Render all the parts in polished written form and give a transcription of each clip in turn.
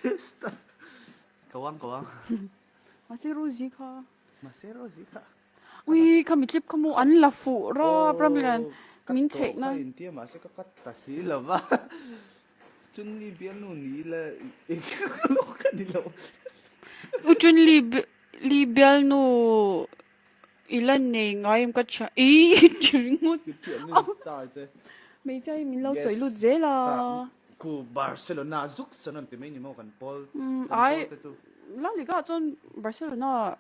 Testa. Kawang. Masero zika. Masero zika. Ui, kami clip kamu an lafu ro problem. Min check na. Intia masih kakat kasih lah ba. Chun li biar nu ni la. Lo kan di lo. Ujun li bial no ilan ne ngayam ka cha. Jeringot. Star je. Mấy giây mình lâu sấy lụt dễ là. Ku Barcelona zuk sanan ti mai ni mo kan Paul. Ai. La Liga chon Barcelona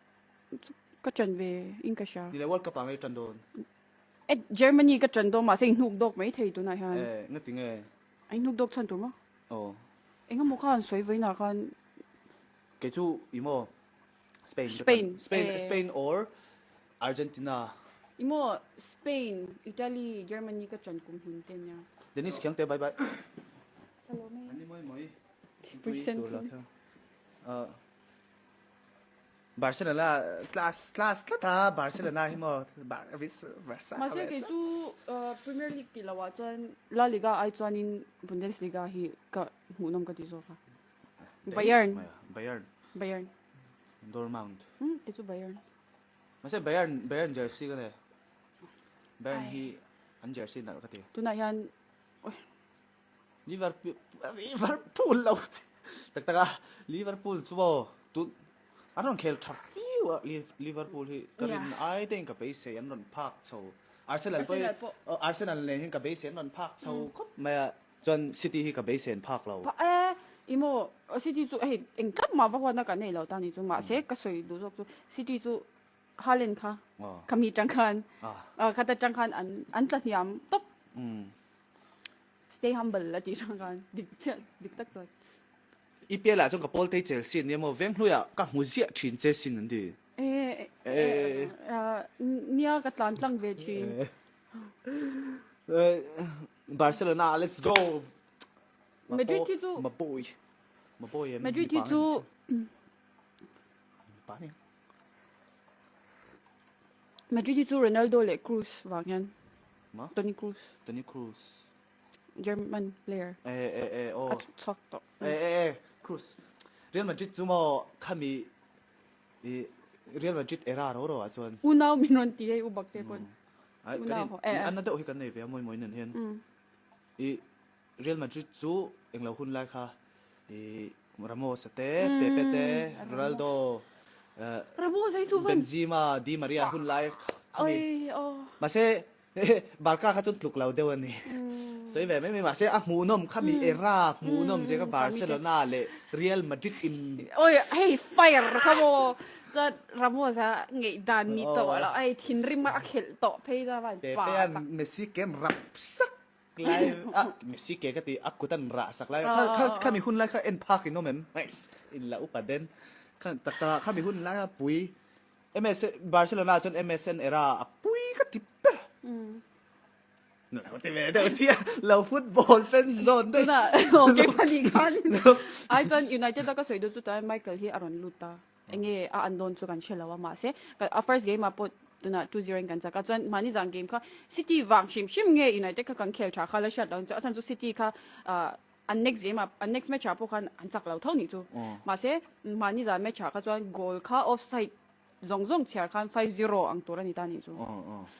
ka chân về Inca. Di World Cup ang itan don. Germany ka chân do mà sinh nục độc mấy thầy tụi này ha. Ngati nge. Anh nục độc chân tụi mà. Oh. Anh không khan suy với nào khan. Cái chú imo Spain. Spain or Argentina. Imo Spain, Italy, Germany ka chân cùng hun tên nha. Dennis kyang te bye bye. Hello mày. Ani moi. Present. Barcelona class ta Barcelona himo Barca. Mà sẽ cái chú Premier League kỳ là chân La Liga ai chân in Bundesliga hi ka hunam ka tiso ka. Bayern. Dortmund. Cái chú Bayern. Mà sẽ Bayern jersey cái này. Bayern hi an jersey nào cái gì? Tụi này han Liverpool lâu. Taka Liverpool subo tu aron khel thariu Liverpool hi karin ai ten ka base an ron park so Arsenal ne hin ka base an ron park so khop ma John City hi ka base an park lo. Imo City chu hey engkap ma ba na ka nei lo ta ni chu ma se ka soi du chu City chu Haaland kha kami changkhan khata changkhan an tla hiam top stay humble la ti changkhan dik tak choi IPL là trong cái Paul Tay Chelsea nhưng mà veng lui à các mùa giải chuyển chế xin anh đi. Nia cái tlan tlang về chi. Barcelona let's go. Madrid thì chú. Mà boy em. Madrid thì chú. Madrid thì chú Ronaldo le Cruz vàng nhân. Toni Cruz. German player. Oh. Chắc to. Cruz. Real Madrid chú mà kami Real Madrid era rồi chuan. Unao minon ti u bak te kon. Anh nói cái này về môi nên hiền. Real Madrid chú anh lâu hun lại kha. Ramos te, Pepe te, Ronaldo. Ramos ay suvan. Benzema, Di Maria hun lại. Mà sẽ Barca khá chút lục lâu đâu anh.所以về mấy mà sẽ mù nôm kami era mù nôm sẽ cái Barcelona le Real Madrid in. Ôi, hey fire kamo. Cái Ramos á nghĩ đàn ni to là ai thiên rim mà khel to pay ra vậy. Pepe Messi ken rap sắc lại Messi ke cái tí aku tan ra sắc lại. Kami hun lại cái en park in nomem. Nice. In la upaden. Kan ta kami hun lại pui. MS Barcelona chon MSN era pui cái tí. Nào thì về đâu chứ lâu football fan zone đấy. Okay pani kan. Ai chon United ta ka soi do chu ta Michael hi aron luta. Enge a andon chu kan chelawa ma se. Ka first game apot tuna 2-0 kan ka chon mani jang game kha City wang shim nge United ka kan khel tha khala shut down cha chan chu City kha next game next match apo khan an chak lo thau ni chu. Ma se mani ja match kha chon goal kha offside zong chiar khan 5-0 ang tura ni ta ni chu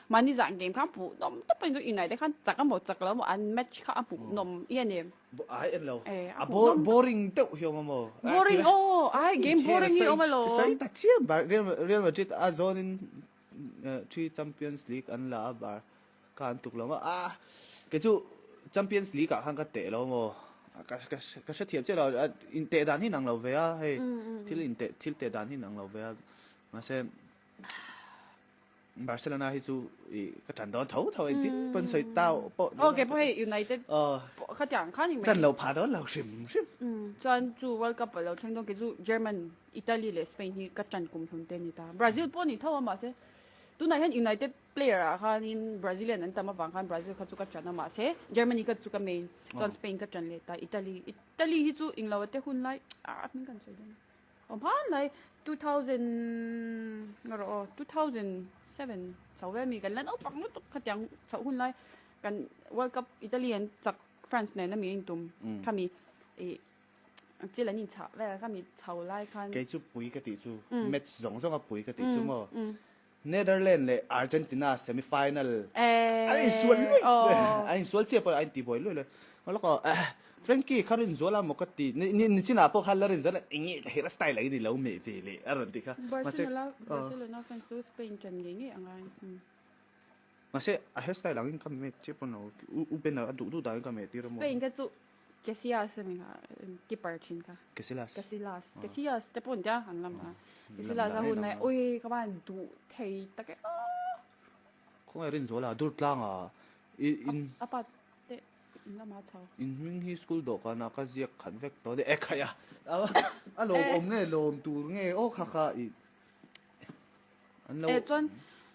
mani jang game khan pu dom to pen United khan chak mo chak lo mo an match kha pu nom em ai en lo boring teu hiu mo boring ai game boring hi o lo sai ta chiam ba Real Madrid a zone in 3 Champions League an la ba kan tuk lo cái chu Champions League ka khan ka te lo mo ka sa thiam che lo in te dan hi nang lo ve a hey thil te dan hi nang lo ve a mà xem Barcelona hi chu cái trận đó thấu thôi tí bên sợi tao okay boy United khá chẳng khá ni trận lâu phá đó lâu sim chọn chu World Cup lâu thang dong cái chu German Italy le Spain hi cái trận cùng thùng tên ni ta Brazil po ni thâu mà se tu này hiện United player à khan in Brazilian anh ta mà vang khan Brazil khá chu cái trận mà se Germany cái chu cái main chọn Spain cái trận le ta Italy hi chu England te hun lai mình cần chơi đấy phan lai 2007 sau về mìnhกันแล้วเอาปังนู้ตขยันsauหุ่นไล่กัน World Cup Italian จาก France เนี่ยนะมีตุ่มถ้ามี chỉ là nhìn chảo vậy là mình chảo lại看 cái chú bùi cái tỷ chú match giống giống bùi cái tỷ chú mà Netherlands le Argentina semifinal anh xuân luôn anh xuân chia bởi anh tỷ bồi luôn mà lúc đó Frankie karin zola một cái tỷ ni chỉ nào bốc halarin zola anh ấy hairstyle lại đi lâu mệt về lệ anh tỷ cả Barcelona fans to Spain chân nghe anh anh mà sẽ hairstyle lang cái mệt chứ bọn nó u bên nào đủ đại cái mệt đi rồi Spain cái chú Casillas mình keeper chín cả Casillasแต่ปุ่นจ้ะหันลำCasillasหุ่นไหนโอ้ยcác bạn đủ thấy tất cái không ai rin zola đủ lang à in apa te in la ma chao in mình hi school đó cái nào cái gì khẩn vek đó để cái à lồm ông nghe lồm tù nghe ô khá khá anh lâu chọn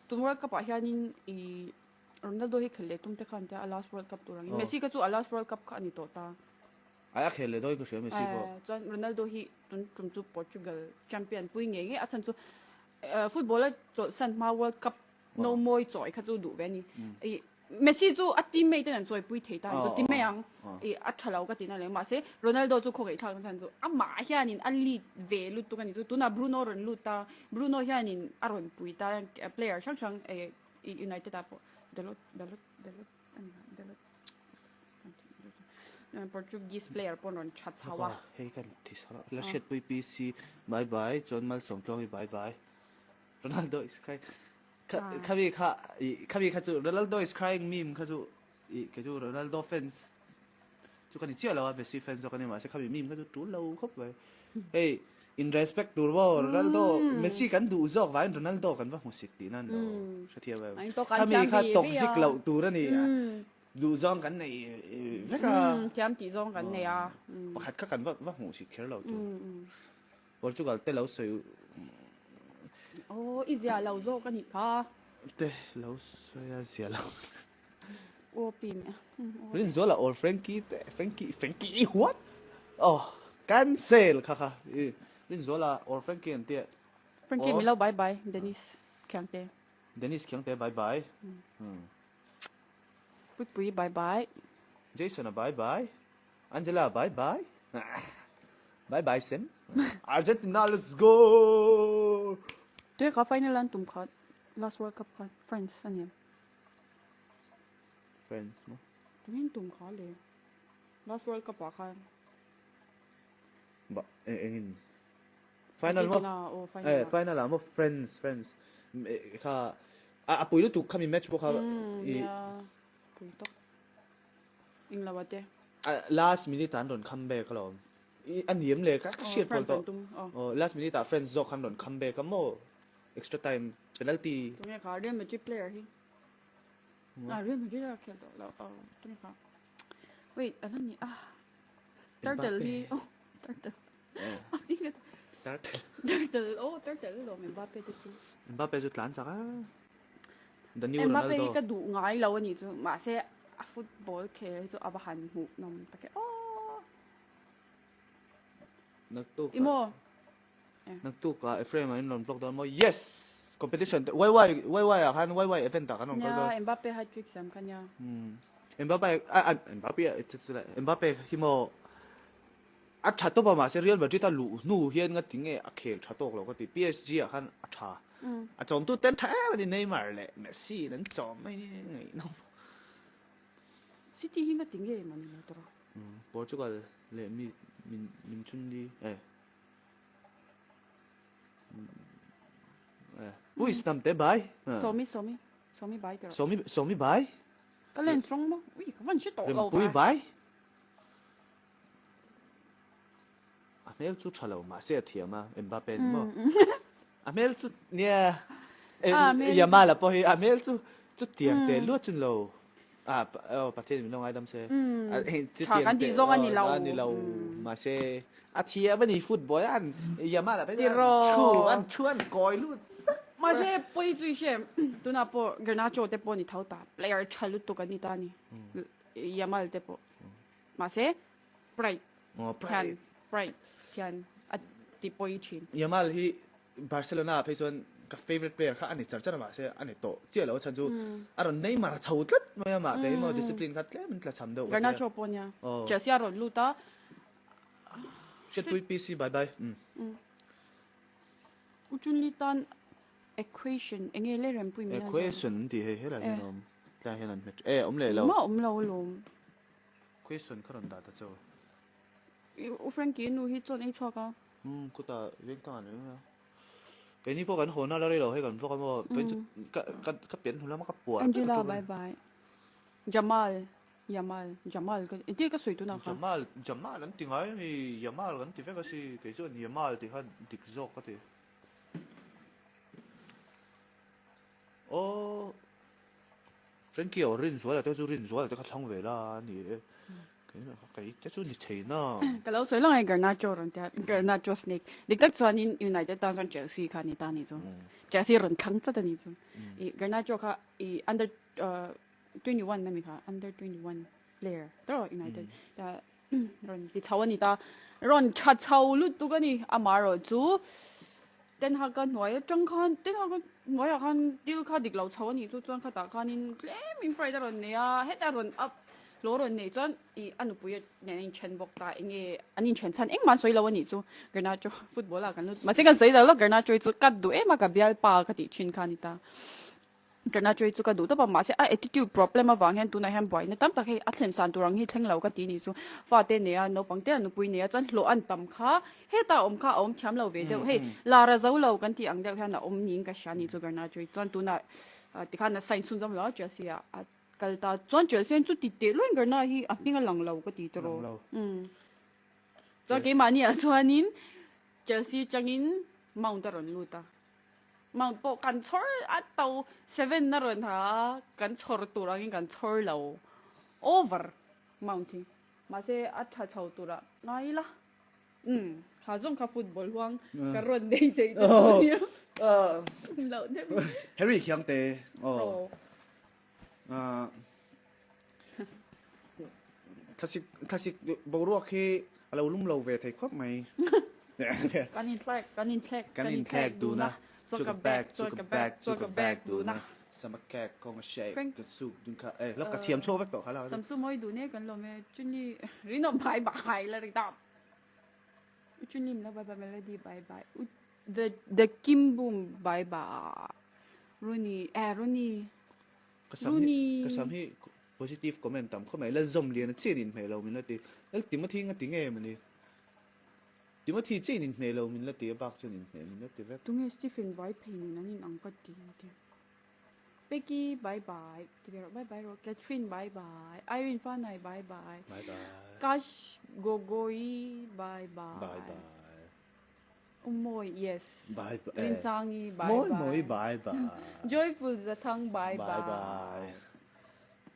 tụi World Cup hiện in Ronaldo hi khele tum te khan ta last World Cup turang Messi ka chu last World Cup kha ni to ta ai khele đôi cái chuyện Messi bo chọn Ronaldo hi tum chu Portugal champion pui nge a chan chu footballer cho san ma World Cup no moi choi kha chu du ve ni Messi chu a teammate nan choi pui thei ta chu teammate ang a thalau ka tin ale ma se Ronaldo chu kho ge thang chan chu a ma hianin a lead ve lu tu kan chu tuna Bruno ron lu ta Bruno hianin aron pui ta player chang chang United apo Dalot Portuguese player pon ron chat chawa hey kan tisara la shet pui PC bye bye John Mal Song Plong bye bye Ronaldo is crying khabi kha chu Ronaldo is crying meme kha chu cái chu Ronaldo fans chu kan chia lawa Messi fans chu kan ma se khabi meme kha chu tu lâu khop vậy hey in respect to Ronaldo Messi kan du zok vai Ronaldo kan va musik ti nan lo sa thia vai kami kha toxic lo tu ra ni du zong kan nei veka tiam ti zong kan nei a pakhat kha kan va musik kher lo tu Portugal te lo soi izia lo zo kan hi ka te lo soi a zia lo pin rin zola or Frankie what cancel kha Linh zola or Frankie and tia Frankie mi lo bye bye Dennis kyang te bye bye pui bye bye Jason bye bye Angela bye bye bye bye Sam Argentina let's go tu ka final an tum khat last World Cup khat France anh friends mo tu hin tum kha le last World Cup pa khan ba engin final mo final là mo friends kha pui lu tu kami match bo kha pui to in la wate last minute an don come back lo an yem le ka shit bol to last minute friends zo khan don come back mo extra time penalty tu ne kha Real Madrid player hi Real Madrid la khel to tu ne kha wait anan ni turtle hi turtle turtle lo Mbappe tu Mbappe chút lán sao á Daniel Mbappe Ronaldo cái đủ ngái lâu anh chứ mà sẽ football khe cho abahan hụt nằm ta cái nagtu ka Efrem in non vlog don mo yes competition why han event ta kanon ka Mbappe hat-trick sam kanya Mbappe himo at chato ba ma se Real Madrid ta lu nu hian nga tinge a khel chatok lo ka ti PSG a khan a tha a chom tu ten tha ba ni Neymar le Messi nan chom mai ngai no City hinga tinge man ni to Portugal le min chun di Puis nam te bai so mi bai to so mi bai ka len strong mo ui ka van shi to lo Puis bai Amel chu chalo ma se thia ma Mbappe mo Amel chu nia Yamal po hi Amel chu tiang te lu chun loประเทศมีน้องไอ้ดำเซ่จุดเตียงที่zongan ni lau มาเซ่อาเทียบันนี่ฟุตบอลอันอย่ามาละไปชวนกอยลุดมาเซ่ปุยจุยเช่ตัวน่ะปอเกนาโจเตปอนี่เท่าตา player ชลุตุกันนี่ตานี่อย่ามาเตปอมาเซ่ไพร์ยันอัดติปุยชินอย่ามาที่บาร์เซโลนาไปส่วนกับ favorite player ค่ะอันนี้จัดจ้ามาเซ่อันนี้โตเจ้าแล้วฉันจูอารมณ์ในมาชาวตัดไม่มาแต่มา discipline คัดเล่มันกระชับเดียวกันน่าชอบปนเนี่ยเจ้าเสียรถลูตา เช็ดปุยปีซีบายบายอุจุนลิตัน equation เองเล่เรียนปุยมี equation ที่ให้อะไรนี่น้องได้ให้นั่นอมเลยเรา มาเราลม equation ขนาดนั้นแต่เจ้าอุฟรังกี้นูฮิตจนไอ้ชอกอ่ะกูตาเรื่องต่างเลยนะไอ้นี่พวกกันโหน่าเราได้เราให้กันพวกกันว่าเป็นก็เปลี่ยนทุนแล้วมันก็ปวด แองเจล่าบายบายจามัลจามัลก็ที่ก็สวยตัวนั้นค่ะจามัลนั่นที่ไงมียามัลกันที่เฟก็สิเกี่ยวกับยามัลที่เขาดิกโซกก็ที่โอ้เรื่องเกี่ยวรินสวยแต่จู่รินสวยแต่เขาท่องเวลานี่cái chắc chú lịch thế nào cái lâu soi lang ai Garnacho rồi thế Garnacho snake địch tất cho nên United đang còn Chelsea khá nít ta nít rồi Chelsea run khăng rất là nít rồi Garnacho khá under 21 này mình khá under 21 player đó United ta run bị tháo nít ta run chặt tháo lút tu cái này Amaro chú tên họ cái nói trong con tên họ cái nói con deal khá địch lâu tháo nít chú trong khá ta khá nên mình phải ra rồi nè hết ta run up lỗ rồi này cho anh bùi này chân bọc ta anh chân chân anh mà soi lâu này chú cái nào cho football là cái lúc mà sẽ cái soi đó cái nào chơi chú cắt đủ mà cái bial pa cái gì chân khăn ta cái nào chơi chú cắt đủ đó mà sẽ attitude problem mà vàng hen tu này hen bồi nên tắm ta khi athlete san tu răng hi theng lâu cái gì này chú phát tên này nó bằng tên nó bùi này cho lỗ anh tầm khá hết ta khá chấm lâu về đâu hey là ra dấu lâu cái gì anh đâu hen là nhìn cái sáng này chú cái nào chơi cho tu này thì khá là sai xuân giống đó chứ gì cái ta chọn chơi xem chút tít tít luôn cái nào hi à những cái lằng lâu cái tít rồi cho cái mà nhỉ cho nín chơi si chẳng nín mong ta rồi luôn ta mong bộ cần chor à tàu 7 na rồi hả cần chor tu ra cái cần chor lâu over mountain mà sẽ à thà chầu tu ra nói là khá giống khá football hoang cái run đây đây lâu thế Harry khiang tê classic bầu ruột khiเราลุ่มเราเวทควักไหมกันอินแทรกดูนะจุกแบกดูนะสมัครแขกกองเชฟกระสุกดุนค่ะแล้วกระเทียมโชว์ไว้ต่อค่ะเราสำซุมอยดูเนี่ยกันเราไม่จุนี่ริโนบายบายเลยดับจุนี่แล้วบายบายเมโลดี้บายบาย the Kim Boom บายบายรูนี่ก็ซ้ำให้ positive comment ต่ำเข้ามาแล้วจมเรียนเจนินเมลมินละตีแล้วติมาทิ้งก็ทิ้งเองมันนี่ติมาทิ้งเจนินเมลมินละตีบักเจนินเมลมินละตีแบบตรงนี้สตีเฟนไวท์เพย์นั่นนี่อังกัดตีเบกกี้บายบายที่เรียกบายบายโรแคทรินบายบายไอรินฟ้าไนบายบายกัชโกโกยบายบายโมย yes รินซางีบายบาย joyful จะทั้งบายบาย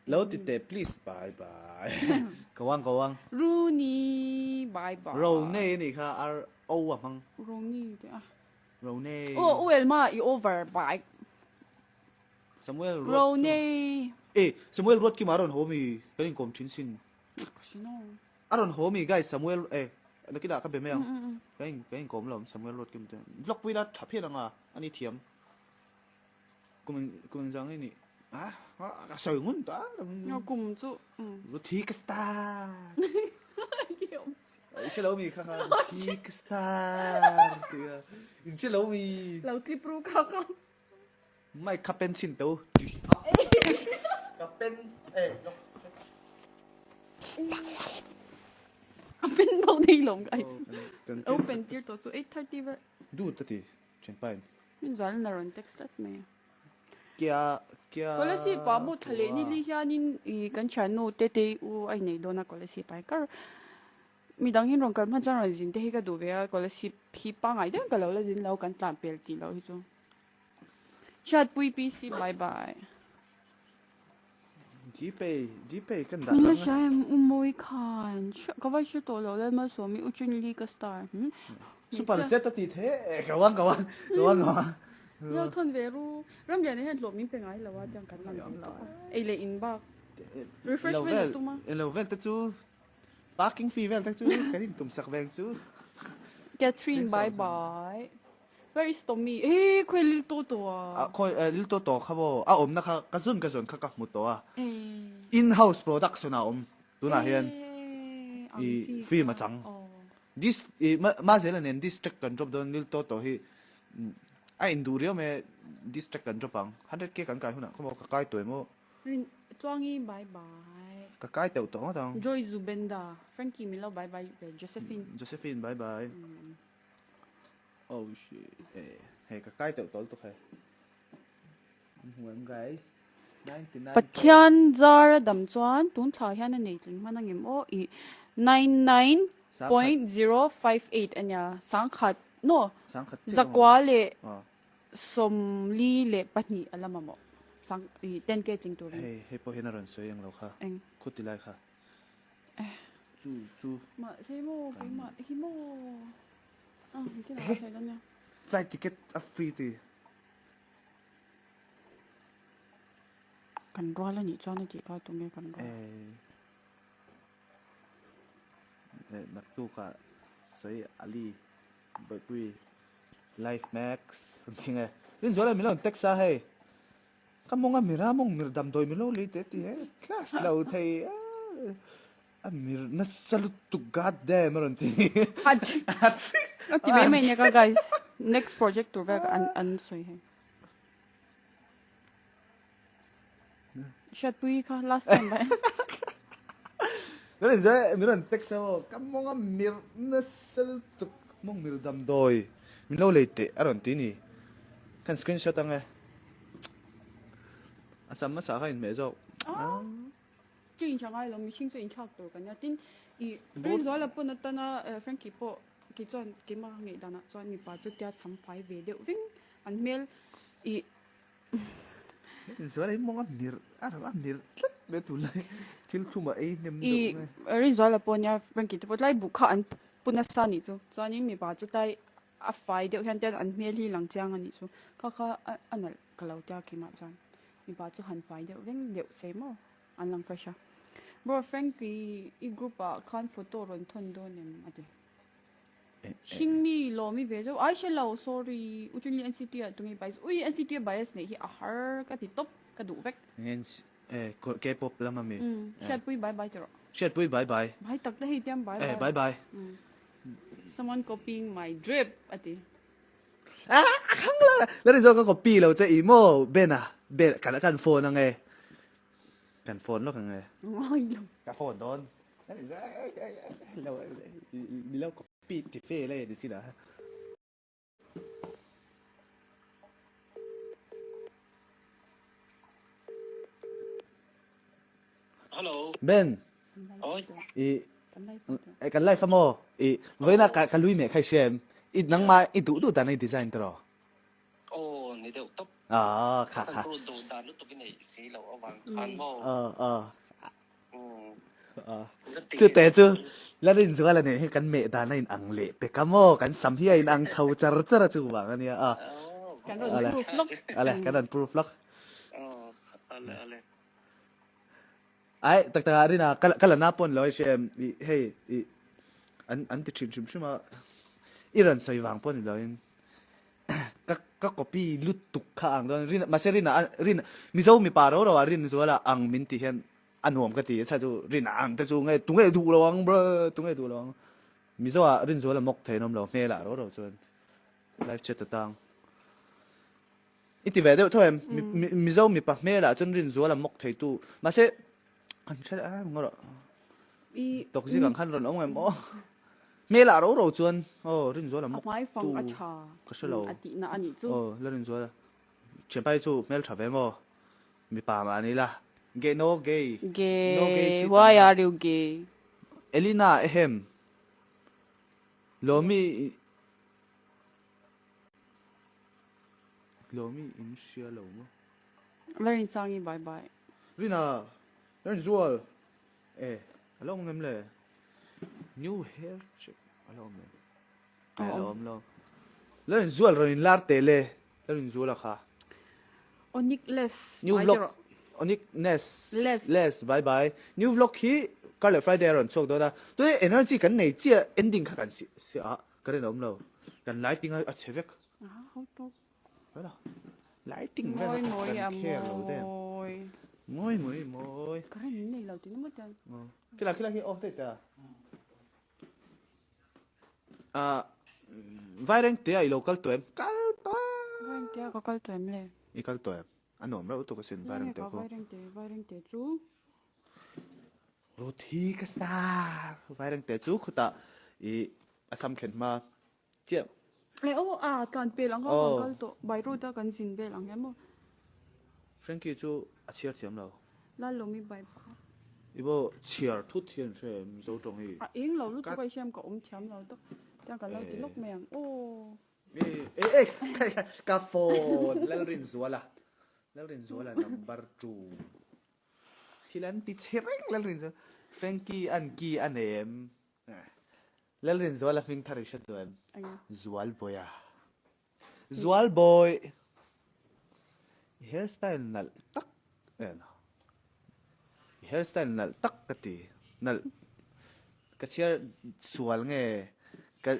แล้วติดเตะ please bye bye กวังรูนี่บายบายโรเน่นี่ค่ะโอ้อะมั้งโรนี่เดี๋ยวโรเน่โอ้เอลมาอี over บายสมัยโรเน่สมัยรถกี่มารอนโฮมีก็ยังกลมชิ้นสินอารอนโฮมีไงสมัยนักกีฬาเขาเป็นไหมยังก็ยังกลมเราสมัยรถกี่มันล็อกเวลาทับเพี้ยนอ่ะอันนี้เทียมกูมันจังนี่สวยงุ่นตาเรากลุ่มจุรถทีกสตาร์ใช่เรามีค่ะทีกสตาร์ใช่เรามีเราคลิปรู้เขาไม่ขับเป็นสินตัวขับเป็นเป็นบางทีหลงไอ้เอาเป็นที่ตัวสุด8:30แบบดูตัดทีเช่นไปมันจะนั่งรอนเท็กซ์ตัดไหมก็เลยสิป้าบุทะเลนี่ลิฮานินกันฉันโน้ตเตอูไอเนี่ยโดนก็เลยสิไปก็มีดังหินรองกันพันจังเลยจินเตะก็ดูเวียก็เลยสิพี่ปังไอเด้ก็เราเลยจินเรากันตามเปลี่ยนตีเราที่จูชัดปุยปีสิบายบายจีเป้กันได้ไม่ใช่มวยคันก็ว่าชุดตัวเราเลยมาสวมอุจุนลีกสตาร์สุพรรณเจ็ดตีเทกวังเราทนเวรูเริ่มอย่างนี้เห็นหลบมิ้งเป็นไงแล้วว่าจังกันนั่งไอเลอินบัก refreshment ตุ้มมาเราเวลต์จู parking fee เวลต์จูแค่นี้ตุ้มสักเวลต์จู Catherine bye bye where is Tommy คุยลิลโตตัวคุยลิลโตตัวครับว่าอมนะคะกระสุนคักหมดตัวin house production นะดูน่าเห็นฟีมาจัง this ma zela nen distract kan drop don nil to hi a indurio me distract kan drop ang 100k kan kai huna ko ka kai toy mo Tuangi bye bye. ka kai teu to tang Joy Zubenda. Frankie Milo bye bye. Josephine bye bye oh shit hey ka kai teu to kai huam guys 99 Pathian Zara Dam Chuan Tun Tha Hian Nei Tling Manangim O I 99.058 anya sangkhat no sang khat zakwa le somli le patni alamamo sang I 10k ting tu ring hey po hinaron so yang lo kha eng khutilai kha chu ma semo kai ma himo kin na sai dan ya flight ticket a free ti kan ro la ni chuan ti ka tu nge kan ro nak tu ka sai ali bakui life max something rin zola milon texa hey kamonga miramong mirdam doi milo lite ti class lau thai amir na salut to god damn ron ti haji ti be me ne ka guys next project to work an soi hai shat pui ka last time ba rin zola milon texa kamonga mir na salut to mong mirdam doi milo lite aron ti ni kan screenshot ang asam sa akin medyo tin chang ai lo mi sing so in chak to kan ya tin I rin zo la po na ta na Frankie po ki chuan ki ma ngai dana chuan mi pa chu tia sam phai ve de wing an mel I zola mong mir mir be tu lai til tu ma ei nem I rin zo la po nya Frankie te po lai bu kha an puna sa ni chu chuan mi pa chu tai a phai de hian ten an mel hi lang chang ani chu kha anal kalau tia ki ma chuan mi pa chu han phai de wing de se mo an lang pressure bro Frankie I group a kan photo ron thon do nem ati sing mi lo mi ve jo ai shelo sorry uchuli NCT tungi bias ui NCT bias ne hi a har ka ti top ka du vek ngen K-pop lang ami chat pui bye bye tro chat pui bye bye bye tak da hi tiam bye bye bye someone copying my drip ati khang la rin zo ka copy lo che imo bena be kan phone ang kan phone lo kan ai lo ka phone don lo copy ti fe le di sila Hello. Ben Oi. kan live mo với na ka lui me khai shem nang ma du ta nei design tro Oh, ni đều tóc. kha Tôi đồ đàn lúc tôi cái này xí lẩu ở vàng ăn vô. chưa té chưa là rin zo la ne kan me da na in ang le pe kamo kan sam hi in ang chau char char chu wa nga nia kan ron proof look ale kan ron proof lock Ale. ai tak ta rin na kala na pon loi shem hey an ti chim shima iran sai wang pon loi ka copy lut tuk kha ang don rin ma se rin mi zo mi pa ro rin zo la ang min ti hen anuam ka ti sa tu rin ang ta chu ngai tu ngai du lo ang bro tu ngai du lo ang mi zo rin zo la mok thai nom lo me la ro chuan live chat ta tang iti ve de thôi mi zo mi pa me la chun rin zo la mok thai tu ma se kan chat ngoro I tok si kan khan ron ong em me la ro chuan rin zo la mok mai phong a cha ka se lo ati na ani chu la rin zo la chen pai chu mel tha ve mo mi pa ma ni la gay no gay gay why are you gay Elina ehem lomi in sia lo mo learning sangi bye bye rina rin zo along ngem le new hair check along me along lo rin zo rin lar tele rin zo la kha onik less new vlog onik less bye bye new vlog hi kale Friday ron chok do da to energy kan nei chia ending kha kan si ka ren om lo kan lighting a chevek how to wala lighting moi karan nei lo tin mo tan kila hi off date ta à vai reng te ai local to em kal to vai tia có kal to em le i kal to em anom ra to ka sin vai reng te ko vai reng te chu ro thi ka star vai reng te chu khuta i asam khen ma che le ô à toàn pe lang Oh. kal to bai ru ta kan sin be lang em Frankie chu a chiar thiam lo la lo mi bai pa ibo chiar thu thian she mi zo tong hi à yên lo lu to kai xem có thiam lo to ta kan lo ti lok meng ô ê cà phô lel rin zuala number 2 hilan ti chereng lel rin Frankie an ki anem lel rin zuala fing thari sha to em anh zual boy hairstyle nal tak hairstyle nal tak kati nal ka chiar sual nge ka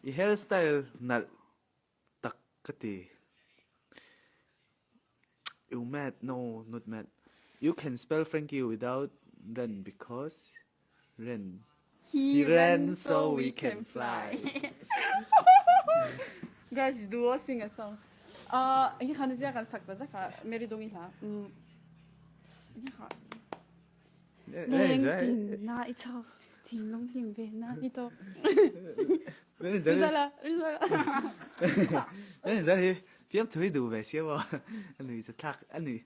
i hairstyle nal tak kati you mad no not mad you can spell Frankie without ren because ren he ran so we can fly guys duo sing a song anh khán giả kan sak ta ja ka meri dong ila anh kha Neng na ito ting long lim ve na ito Rizala nên giờ thì phim thôi đủ về xíu mà anh ấy sẽ thắc anh ấy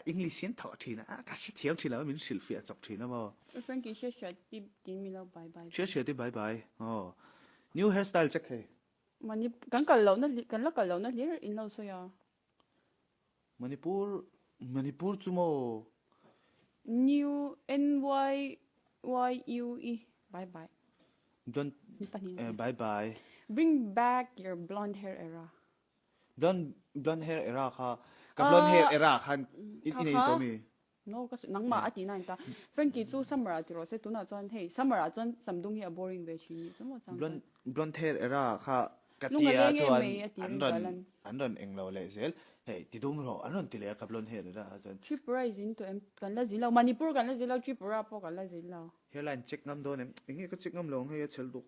English xuyên thọ thì nó cả sẽ thiam thì là mình sử phiền chọc thì nó mà Frankie share ti mi lo bye bye share thì bye bye oh new hairstyle chắc hay mani kan kal lo na li in lo so ya Manipur chu mo new NYUE bye bye don't bye bye bring back your blonde hair era blonde hair era kha ka blonde hair era khan in to mi no ka nang ma ati na ta Frankie chu summer ati ro se tu na chon hey summer a chon samdung hi a boring ve chi ni chamo chang blonde hair era kha katia chuan an ron englo le zel hey ti dum ro an ron ti le ka blonde hair era azan cheap price in to em kan la zila Manipur kan la zila cheap ra po kan la zila hairline check ngam don em inge ka check ngam long he chel duk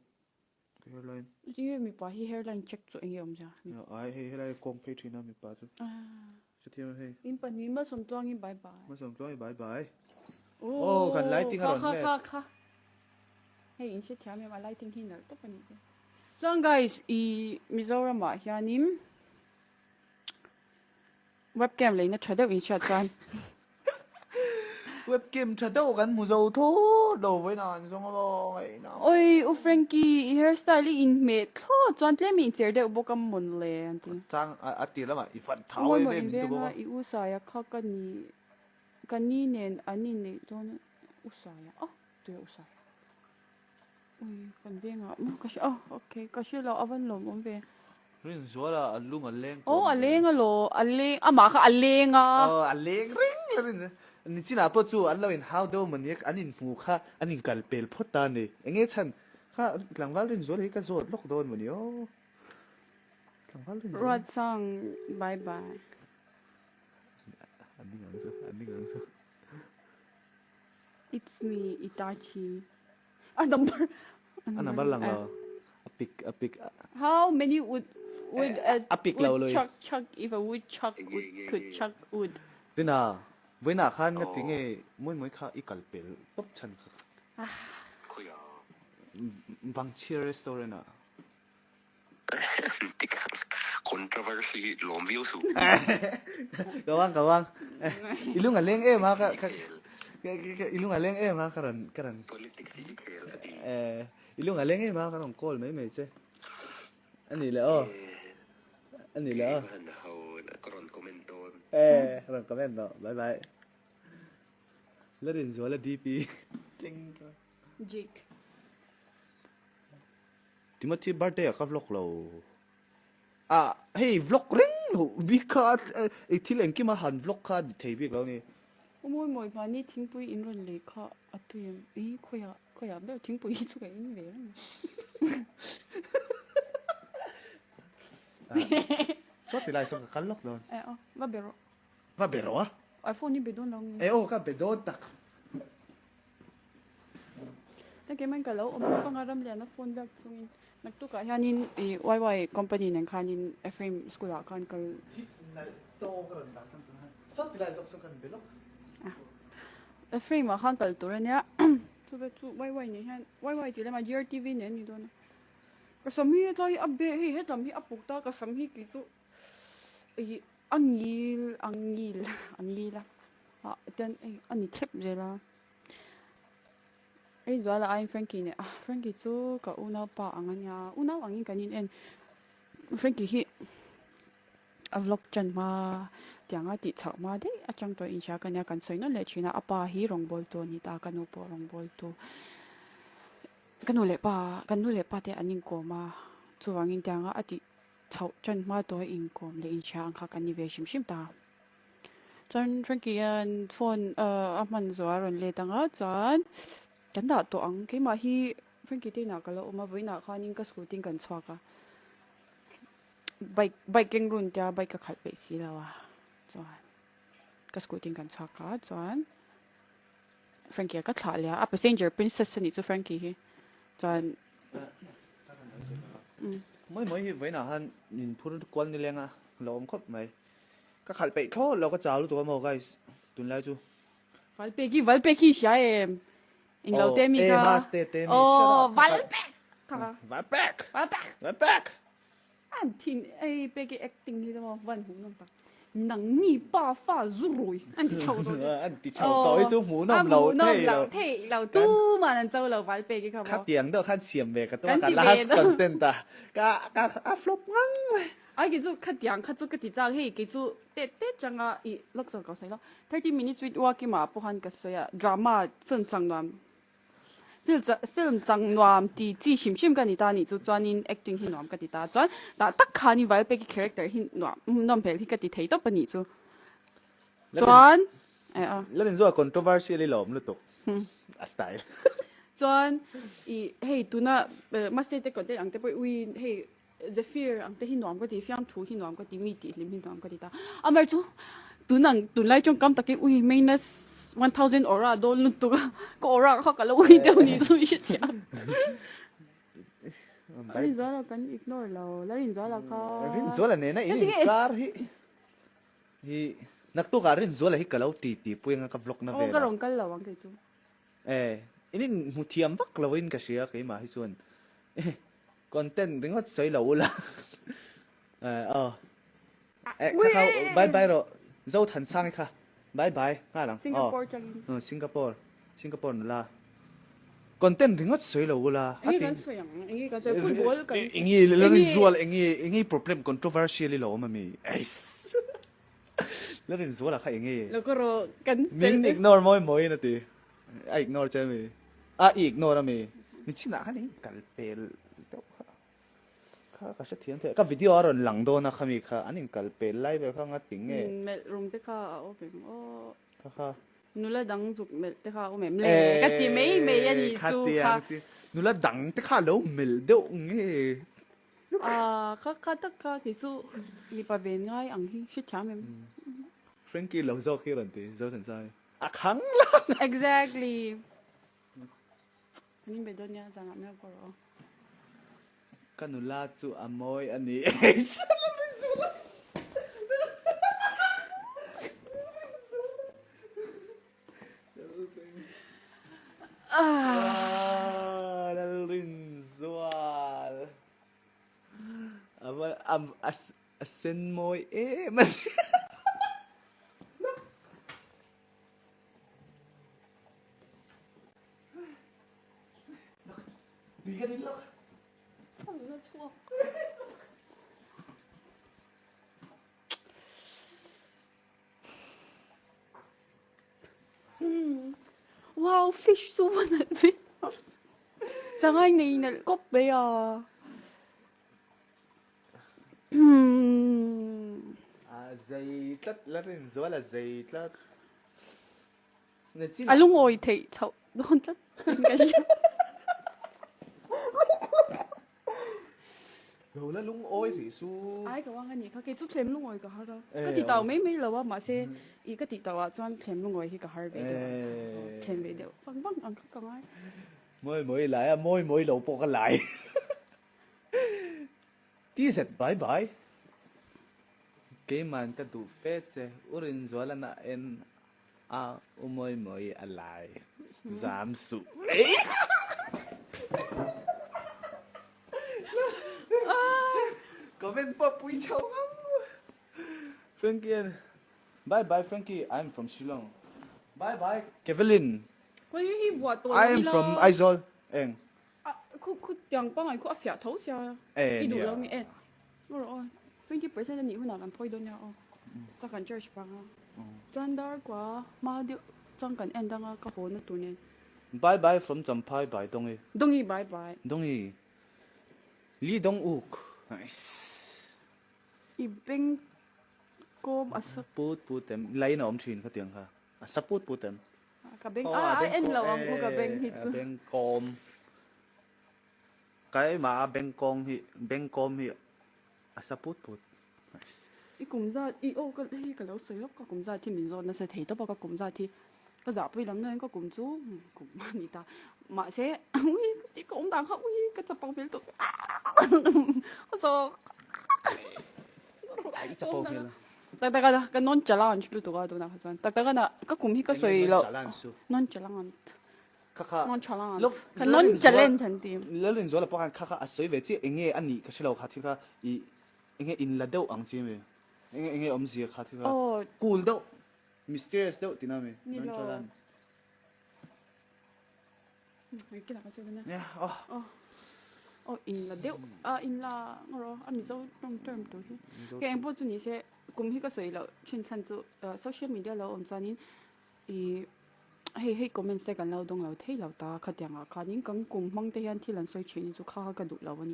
hairline ji mi pa hi hairline check chu eng yom ja ai he hairline kong phe thina mi pa chu Thiam hey in pani ma som tuang in bye bye ma som tuang bye bye oh kan lighting aron le kha hey in che thiam ma lighting hin na to pani je so guys I Mizoram ma hianim webcam le na thadau in shot kan webcam thadau kan mu zo tho do với nan song lo ngai na oi u Frankie hairstyle in me tho chon tle mi cher de bokam mon le anti chang ati lama I fan thau moi e moi nem ve tu na bo I u sa ya kha kan ni nen ani ne don u sa ya tu u sa ui kan ve nga ka shi okay ka shi lo avan lo mon ve rin zuala alung aleng aleng alo aleng ama ka aleng aleng ring rin ni china po chu an lo in how do maniak anin mu kha anin kal pel phota ni enge chan kha langwal rin zuala ka zot lok don mani o langwal rin Rod song bye bye aning so it's me Itachi number lang lo apik how many would apik lo lo chuck if a woodchuck could chuck wood dina với nà khan cái tiếng nghe mỗi kha I kal pel top chan Kuya. vang cheer restaurant à Controversy lom view su. Kawang ilung aleng ma ka ilung aleng ma karan Politics I kel adi. ilung aleng ma karan call mấy che anh là anh là Han hau karon komenton. karan comment no bye bye lerin zola dp Jake Timothy birthday ka vlog lo hey vlog ring lo because thil en ki ma han vlog kha di thei bi lo ni moi moi pa ni thing pui in ron le kha atuyam khoya be thing pui chu ka in ve so ti lai so ka lok don va bero va bero a iPhone ni be don long ka be do tak na game man kalau umur pangaram lian na phone bag sungin nagtuka hanin YY company nang kanin FM school kan kal to karon ta sat tilai sok sok kan belok FM ma kan kal turanya chu be chu YY ni han YY ti ma GRTV ne ni don ka sami tai abbe hi hetam hi apukta ka samhi ki chu angil ha ten ani thep jela ai zuala ai Frankie ne Frankie chu ka una pa anganya una angin kanin en Frankie hi a vlog chan ma tianga ti chau ma de achang to insha kanya kan soina le china apa hi rong bol to ni ta kanu po rong bol to kanu le pa te aning ko ma chu wangin tianga ati chau chan ma to in kom le insha ang kha kan ni ve shim ta chan Frankie an phone aman zuaron le tanga chan kan da to ang ke ma hi Frankie te na kala uma voina khanin ka scooting kan chwaka bike keng run tia bike ka khat pe si lawa chuan ka scooting kan chwaka chuan Frankie ka thla lia a passenger princess ni chu Frankie hi chuan moi hi veina han min phur kwal ni lenga lom khop mai ka khal pe tho lo ka chalu to mo guys tun lai chu valpe ki sha em in lo te mi ka mas te mi oh valpe an tin ai pe ki acting ni mo van hu nam ta nang ni pa fa zurui an ti chau do an ti chau to chu mu nom lo thei lo tu ma nan chau lo valpe ki ka khát mo tiếng đó khát xiêm về cái đó cái last content ta cái flop ngang ai ki chu khatiang kha chu ka ti chang hei ki chu te changa I lok so ka sai lo 30 minutes with waki ma po han ka soya drama film chang nuam ti chi shim ka ni ta ni chu chuanin acting hi nuam ka ti ta chuan ta tak kha ni vai pe ki character hi nuam nom pel hi ka ti thei to pa ni chu chuan lên đến rồi controversial đi lộn luôn tục style chuan hei tuna master te content ang te poi ui hei Zephyr ang te hi nuam ka ti fiam thu hi nuam ka ti mi ti lim hi nuam ka ti ta amai chu tun lai chong kam ta ki ui minus 1000 aura dol nu tu ko aura kha kala ui deu ni chu shi cha larin zala kan ignore lo larin zala ka rin zola ne na ini car hi nak tu car rin zola hi kalau ti puing ka vlog na o ka rong kal lawang ke chu ini mutiam bak lawin ka siya kay ma hi chuan content ringot soi lo la ka bye bye ro zo than sang kha bye bye ha lang Singapore changin Singapore la content ringot soi lo la ai kan soyang ai ka soy football kan ingi lerin zual ingi problem controversial lo ma mi lerin zual kha ingi lo ko ro kan min ignore moi na ti ai ignore che mi ignore mi ni china ha ni kalpel ka sa thian the ka video aron lang do na khami kha anin kalpel live kha nga ting e mel room te kha open kha nula dang juk mel te kha o mem le ka ti mei ani chu kha nula dang te kha lo mel do nge kha ta kha ki chu li pa ben ngai ang hi shi cha mem Frankie lo zo khi ran ti zo tan sai khang exactly ni be do nya jang me ko ro kanula chu amoy ani Rinzual asen moy man bigan nila wow fish so banal be sangay na inal kop be zaytlat la Rinzual zaytlat alung oi thei chau don tlat ka shi Đâu là lung ôi thì su ai ka wang ani kha ke chu thlem lung oi ka har ka ti taw mei lo wa ma se I ka ti taw a chuan thlem lung oi hi ka har be de thlem be de bang ang ka ngai mỗi lại à mỗi lỗ bộ cái lại tí sệt bye bye cái màn cái tụ phết chứ urin rồi là na en à mỗi lại giảm số ấy comment pa pui chau Frankie bye bye Frankie I'm from Shillong bye bye Kevin có hi vợ tôi I am from Aizawl eng khu tiếng bang ai khu afia thấu xia đi đủ lâu mi rồi 20% là nhiều hơn nào phơi đâu nha chắc cần chơi bang chân đó quá mà điều chẳng cần em đang có hồ nó tụi nên bye bye from Champai bye đông y bye bye Lee Dong Uk nice ibeng ko asa put tem lai na om thin ka tiang kha saput put tem ka beng en lo ang ko ka beng hit beng kom cái mà beng kom hi saput put nice i kum za i o ka hi ka lo soi lok ka kum za thi min zo na se thei to ba ka kum za thi ka za pui lam na ka kum chu kum ma ni ta ma se ui ti ko dang kha ui ka cha pang bil to so ai cha pau hela tak ka non chalan chu to ga do na khan tak na ka kum hi ka soi lo non chalan kha non chalan ka non challenge chan tim lerin zo la pa kha asoi ve chi enge ani ka shilo kha thi kha I enge in la deu ang chi me enge om zi kha thi kha cool deu mysterious deu tiname non chalan cái nào cho nên yeah in là đeo in là ngoro anh mình sao trong term tôi cái em bố chú ní sẽ cùng hi cái sợi là chuyên sản xuất social media là ông cho nên hay comment sẽ cần lao động lao thấy lao ta khát tiếng à khát những cái cùng mong tới anh thì lần soi chuyện chú khá cái đủ lao vậy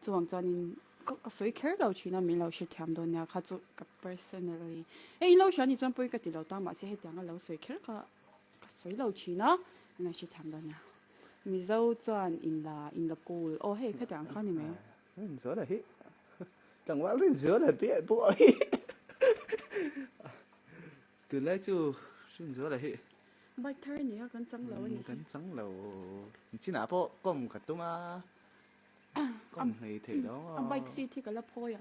chú ông cho nên cái soi care lao chuyện là mình lao sẽ tham đồ nha khát chú cái personally lâu sau này chúng tôi cái điều lao ta mà sẽ hay tiếng là lao soi care cái soi lao chuyện á nên sẽ tham đồ nha mình dâu chọn in là cool hey cái tiếng khác này mấy lên gió là hít chẳng qua lên gió là biết bội từ lấy chú lên gió là hít banter này cái trắng lâu này cái trắng lâu chỉ nào bộ con cả tụi mà con hay thế đó bike seat thì cái là phôi à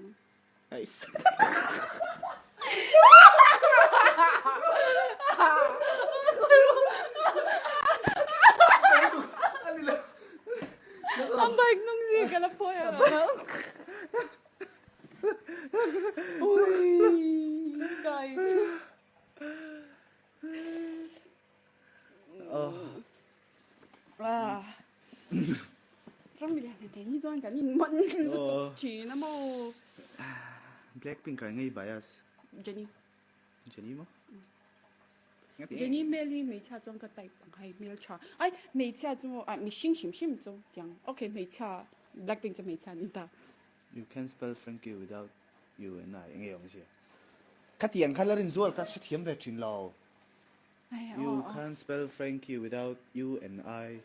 ang bike nung si cái là phôi à ui guys trong bây giờ thì như toàn cả nhìn mặn chỉ nó màu Blackpink cái ngay bias Jennie mà Jennie Melly mấy cha trong cái tay bằng hay mail cha ai mấy cha trong mình xin trong tiếng okay mấy cha Blackpink cho mấy cha đi ta you can spell Frankie without you and I nghe không chứ các tiếng khác là đến rồi các sự thiếm về trình lầu you can spell Frankie without you and I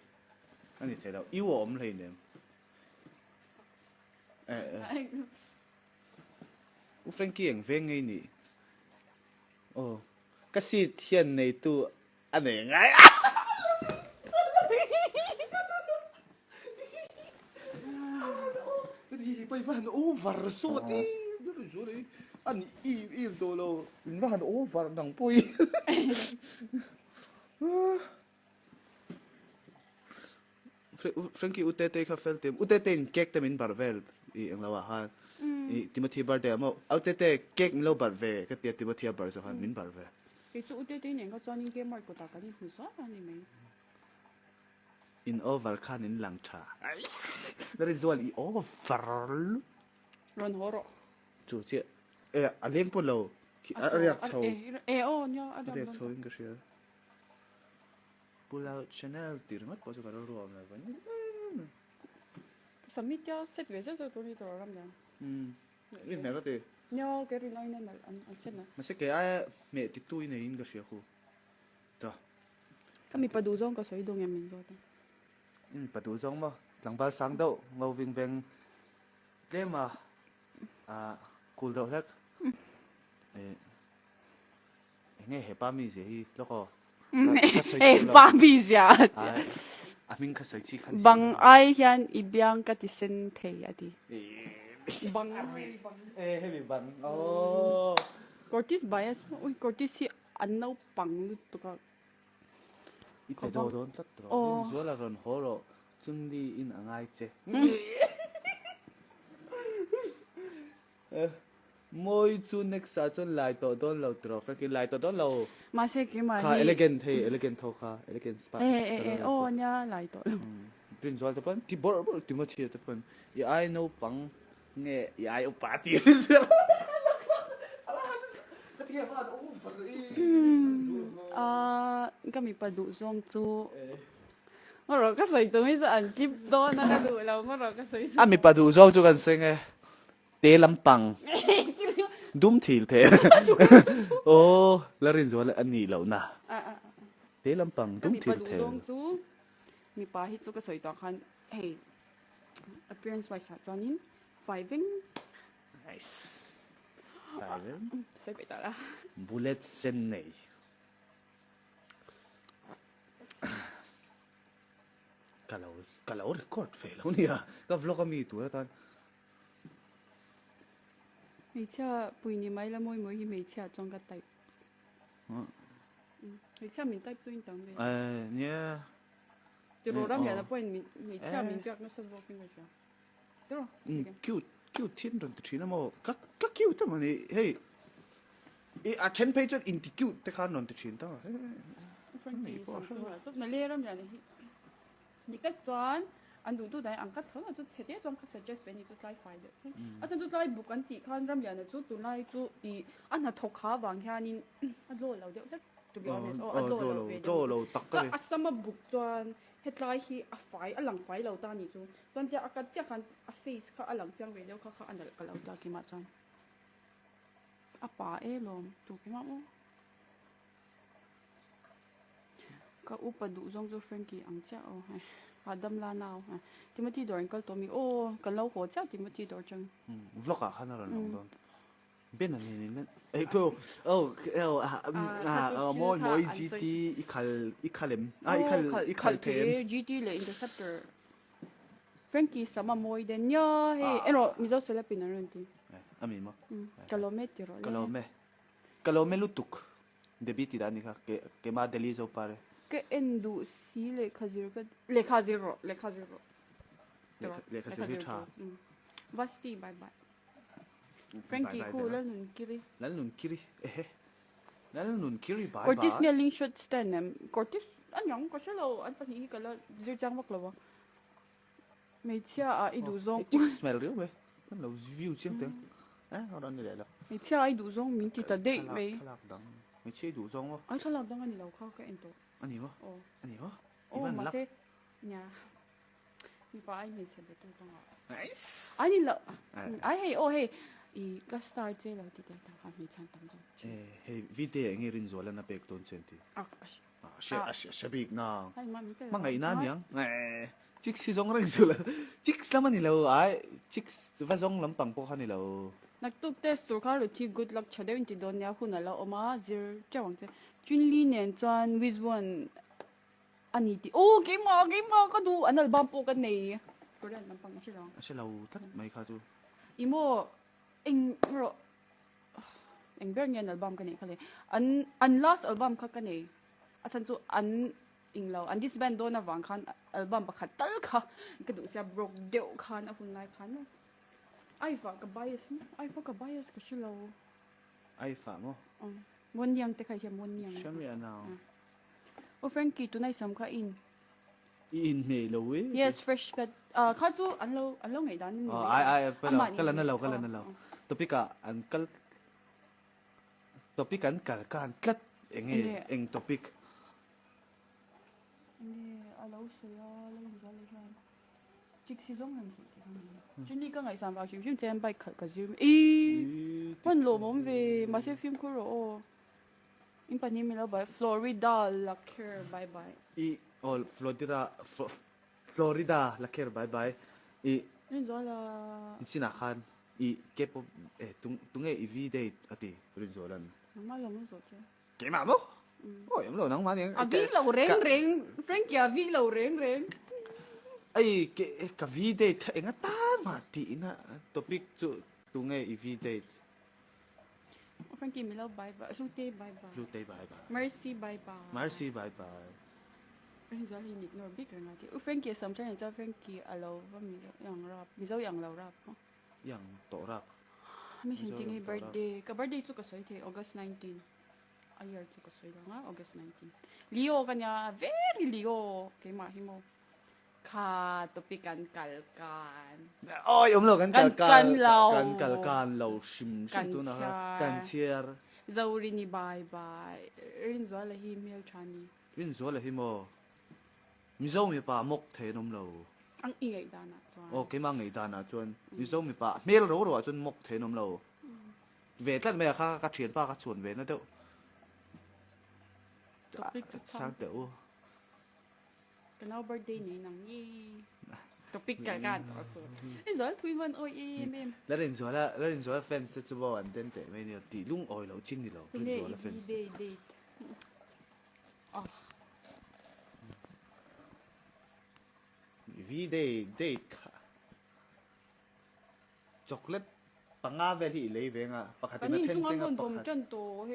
anh thấy đâu yêu ổm lên nè Frankie anh về ngay nè cái sự thiện này tu anh này ngay cái gì bây giờ nó over số đi rồi anh im tôi lo mình vào over đằng bôi Frankie UTT ka fel tem UTT in cake temin barvel I ang lawa han I Timothy barde mo UTT cake min lo barve ka tia Timothy bar so han min barve cái số UTT này có cho những game mà của ta cái gì số anh này mấy in over khan in lang cha there is one I over ron horo chu che aleng po lo ariak chau nyo ariak chau in ka share pull out Chanel tirmat po so ka ro na ban submit cho set về rất rồi tôi đi rồi làm gì in na ka te nyo cái rin này là anh set na mà sẽ cái ai mẹ thì tôi này in cái gì khu đó kami pa duzong ka soi dong yamin zo bắt đầu giống mà lăng ba sáng đâu ngầu vinh vinh thế mà cool đâu hết nghe hệ ba mi gì lo co ba mi gì mình khá sai chi khăn bang ai hian ibiang ka ti sen thei adi bang hay bị bắn oh Curtis bias ui Curtis hi annau pang lu to ka ít cái đồ đó tất rồi Ồ. rồi là rồi hồ rồi chung đi in ở ngay chứ mỗi chú next sa chú lại tổ đón lâu rồi phải cái lại tổ đón lâu ma se ki ma khá hi elegant hay elegant thâu khá elegant spa o nya lai to prin zual tepan ti bor ti mo thi tepan I ai no pang nge I ai upati ka mi pa du zong chu ngoro ka sai tu mi sa an clip do na ka du lo ngoro ka sai à mi pa du zo chu kan sing e te lam pang dum thil the ô la rin zual an ni lo na te lam pang ka dum mi pa thil du the zong chu mi pa hi chu ka sai to khan hey appearance wise sa chonin fiving nice sai bai ta la bullet sen nei kalau record fail ho nia ka vlog mi tu ta mi cha pui ni mai la moi moi hi mi cha chong ka tai mi cha min type tu in tang le nia ti ro ram ya na point mi cha min pyak na sa bo kin ga cha Tro. cute thiên rồi thì nó mà các cute thế mà này hey à trên page in thì cute thế khăn rồi thì chuyện đó Frankie so na le ram ya ni ka chuan an du tu dai ang ka thang a chu chete chong ka suggest ve ni chu lai fai de a chan chu lai book an ti khan ram ya na chu tu lai chu I an na thok kha wang hianin a lo lo de to be honest a lo lo tắc ka cái asama book chuan hetlai hi a fai a lang fai lo ta ni chu chuan tia a ka chia khan a face kha a lang chiang ve lo kha an ka lo ta ki ma chuan a pa e lom tu ki ma mo ka upa du zong zo Frankie ang cha o Adam la nào Timothy Doran kal to mi o kan lo ho cha Timothy Dor chang vlog à khăn rồi nó bên này nên ấy pro mỗi GT ikalem ikal thêm GT le interceptor Frankie sama moi den ya he ero mi zo sele pin ron ti ami mo kilometer kalome lutuk debiti dani ka ke ma delizo pare ke endu si le khazir le khazir cha vasti bye bye Frankie ko la nun kiri lal nun kiri bye Curtis ne ling shot stand em Curtis anyong ko selo an pa hi kala zir jang wak lawa me chia a idu zong smell riu be kan lo view chiang teng ho don ni le lo me chia a idu zong min ti ta date me thalak dang me che du zong mo ai thalak dang ani lo kha ka ento ani mo oh ma se nya mi pa ai me che be tu tong nice ani lo ai hey oh hey I ka star che lo ti ta ka mi chan tam dong hey video ngi rin zola na pek ton senti shabik na ai ma mi pe mangai na niang chik si zong reng zola chik laman ni lo ai chik va zong lam pang po khan ni lo naktuk test tur kha lu thi good luck chade in ti don ya khuna la oma zir chawang che chunli nen chuan with one ani ti game ma ka du anal bam po ka nei korean lam pang chi long se lo tat mai kha chu imo eng ro eng ber ngen album ka nei khale an last album kha ka nei achan chu an ing lo an disband don na wang khan album pakhat tal kha ka du sia broke deu khan a hun lai khan ai fa ka bias ka shilo ai fa mo mon yang te khai mon yang sham ya na o Frankie tunai sam kha in me lo we yes fresh ka kha chu an lo ngai dan ni ai kala na lo topika an topic an kan klat eng topic ni alo so ya lo ba le han chik si zong han chuni ka ngai sam ba chim chen bai kha ka zim pon lo mom ve ma se film ko ro in pa ni mi lo ba Florida la care bye bye all Florida la care bye bye ni zo la sina khan kepo tung e vi date ati rin zolan ma lo mo zo che ke ma mo โอ้ยมันนังมาเนี่ย vi lo reng Frankie vi lo reng ไอ้กับวีเดทเองก็ตามมาตีนะตัวปิกจุตุงไงอีวีเดท Frankie mi lo bye bye Lute bye bye ลูเตย์บายบาย Mercy bye bye มาร์ซี่บายบาย Anh nói hình nhịp nổi big rồi này thì Frankie sớm cho nên cho Frankie alo và mình yang rap ví dụ yang lâu rap อย่างโตรับ mình xin tiếng birthday cái birthday chú cái sợi thì August 19 a year chú cái sợi đó August 19 Leo cái nhà very Leo cái mà himo kha topic kan kalkan โอ้ยเรากันเราชิมตัวนะฮะกันเชียร์ Zauri ni bye bye rin zo la hi mel chani วินโซเลยฮิโมมิโซมีป่ามกเทนมเรา ang ingay dana so โอ้กี่มังไงตานะจวนมิโซมีป่าเมลรู้หรอจนมกเทนมเราเวทแล้วไม่อะค่ะกัดเฉียนป้ากัดชวนเวทนะเด้อ topic ช่างเด้อ cái nào birthday này nắng gì topic cả gan also cái giờ thui văn ôi em แล้วเรียนสวนแฟนจะบอกอันเด่นแต่ไม่เนี่ยตีลุงออยเราชิ้นนี่เราเรียนสวนแล้วแฟน day oh วีเดย์ค่ะช็อกโกแลตปังงาเวลี่เลยเวงอ่ะปกติมัน 아니 เทนเจง 중앙 อ่ะ 건 ปก 좀 ติ 쩐또 해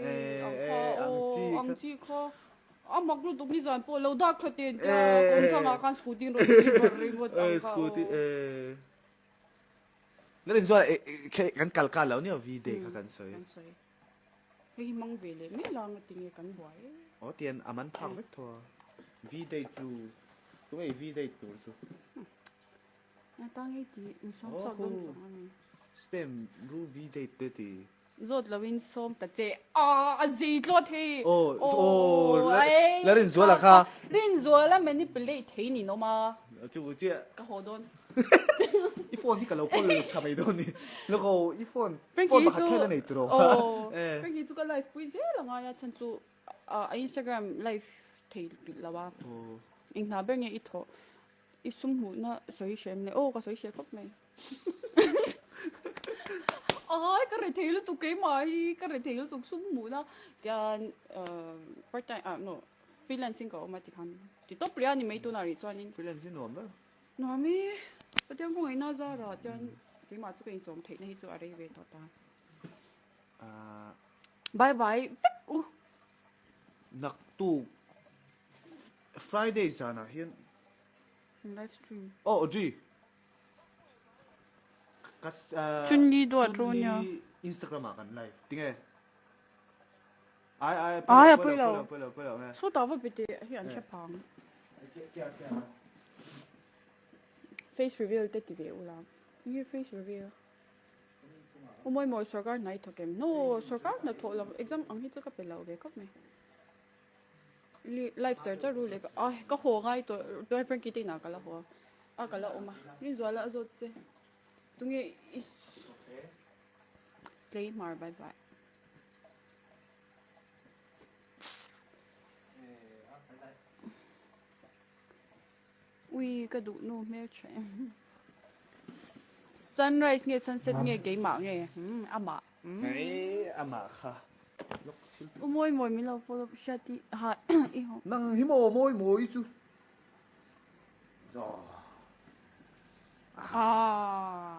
앙지. 앙지 커 아 막로 높이지 않고 러다 커때 검상 아간 스쿠딩으로 리버 สกูตี้แล้วเรียนสวนแค่กันกัลแล้วเนี่ยวีเดย์กันสวย 이 망벨에 매랑 띵에 간 보아요 อ๋อเตียนอามันพังเวกทัววีเดย์จูตัวไอ้วีเดย์จูจู 나 땅에 뒤 무슨 어허. 사건 하네 สเต็มรู้วีเดย์เตตี rốt là win som ta che à gì rốt thế โอ้แล้วเรียนสวนล่ะค่ะ rin rồi là manipulate thấy nị nó mà จูเจีย cái hồ đôn อีโฟนที่กับเราก็ทำไอ้ตัวนี้แล้วก็อีโฟน Frankie โฟนมาหัดแค่นั้นเองตัว Frankie chú cái live quý dễ là ngay chân chú Instagram live thấy là ba anh nào bên nghe ít thôi ít sum hụt nó sấy xem này ô có sấy xem khóc này ai cái này thấy là tụi cái mày cái này thấy là tụi sum hụt nó tiền part time no freelancing có mà thì khăn thì top liền thì mấy tụi nào đi cho nên ฟรีแลนซ์นวมป่ะ nó mi cái tiếng không ấy nó ra rồi tiền cái mà chú cái giống thấy này chú ở đây về tao ta bye bye นักตู้ Friday จ้านะเห็น live stream โอ้จีกัส준이도 아tro냐 Instagram กันไลฟ์ติงไงไปแล้ว 소다가 비때 희안 셰팡 face reveal 때 TV 올라 이게 face reveal 어머이 뭐 서가 나이트 게임 노 서가 나 토라 exam ang hit ka pela obe kap me live search ru le ka ka ho ngai to Frankie tin na kala ho kala oma rin zwala azot se tungi play mar bye bye ui cái đủ nô mèo trẻ sunrise nghe sunset nghe cái mạo nghe ama ไงอามาค่ะ môi môi mình lâu follow shati ha ý hông นั่งหิโมโมยโมยจู